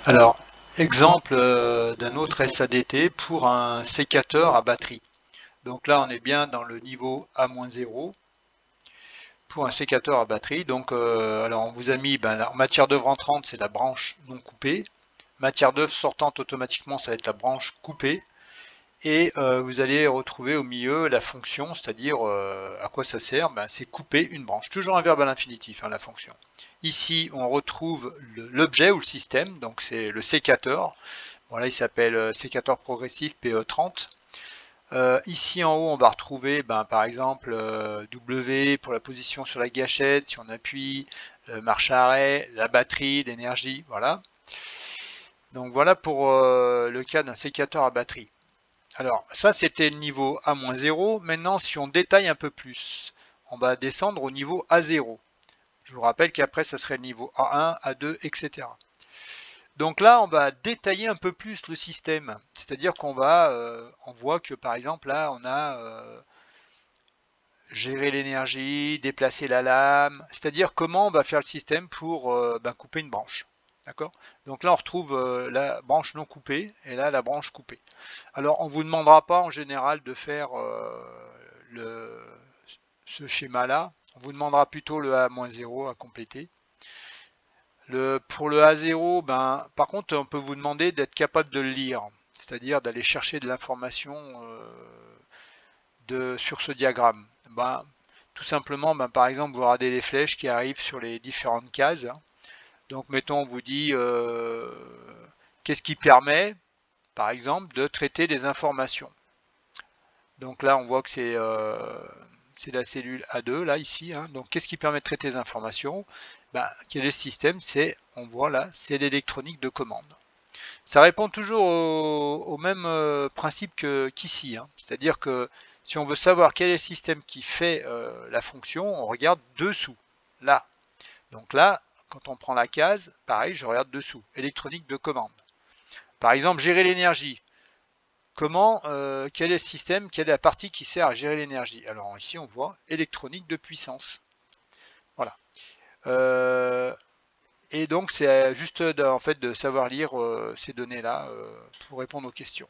Alors, exemple d'un autre SADT pour un sécateur à batterie. Donc là, on est bien dans le niveau A-0 pour un sécateur à batterie. Donc, alors on vous a mis, en matière d'œuvre entrante, c'est la branche non coupée. Matière d'œuvre sortante, automatiquement, ça va être la branche coupée. Et vous allez retrouver au milieu la fonction, c'est-à-dire à quoi ça sert, c'est couper une branche. Toujours un verbe à l'infinitif, hein, la fonction. Ici, on retrouve l'objet ou le système, donc c'est le sécateur. Voilà, il s'appelle sécateur progressif PE30. Ici en haut, on va retrouver par exemple W pour la position sur la gâchette, si on appuie, marche arrêt, la batterie, l'énergie, voilà. Donc voilà pour le cas d'un sécateur à batterie. Alors ça c'était le niveau A-0. Maintenant si on détaille un peu plus, on va descendre au niveau A0. Je vous rappelle qu'après ça serait le niveau A1, A2, etc. Donc là, on va détailler un peu plus le système. C'est-à-dire on voit que par exemple là, on a gérer l'énergie, déplacer la lame. C'est-à-dire comment on va faire le système pour couper une branche. D'accord? Donc là, on retrouve la branche non coupée et là, la branche coupée. Alors, on ne vous demandera pas en général de faire le, ce schéma-là. On vous demandera plutôt le A-0 à compléter. Pour le A0, par contre, on peut vous demander d'être capable de le lire, c'est-à-dire d'aller chercher de l'information sur ce diagramme. Tout simplement, par exemple, vous regardez les flèches qui arrivent sur les différentes cases. Donc, mettons, on vous dit qu'est-ce qui permet, par exemple, de traiter des informations. Donc là, on voit que c'est la cellule A2, là, ici. Hein. Donc, qu'est-ce qui permet de traiter les informations? Quel est le système? On voit là, c'est l'électronique de commande. Ça répond toujours au même principe qu'ici. Hein. C'est-à-dire que si on veut savoir quel est le système qui fait la fonction, on regarde dessous, là. Donc là, quand on prend la case, pareil, je regarde dessous, électronique de commande. Par exemple, gérer l'énergie. Quel est le système, quelle est la partie qui sert à gérer l'énergie? Alors ici, on voit électronique de puissance. Voilà. Et donc, c'est juste en fait de savoir lire ces données-là pour répondre aux questions.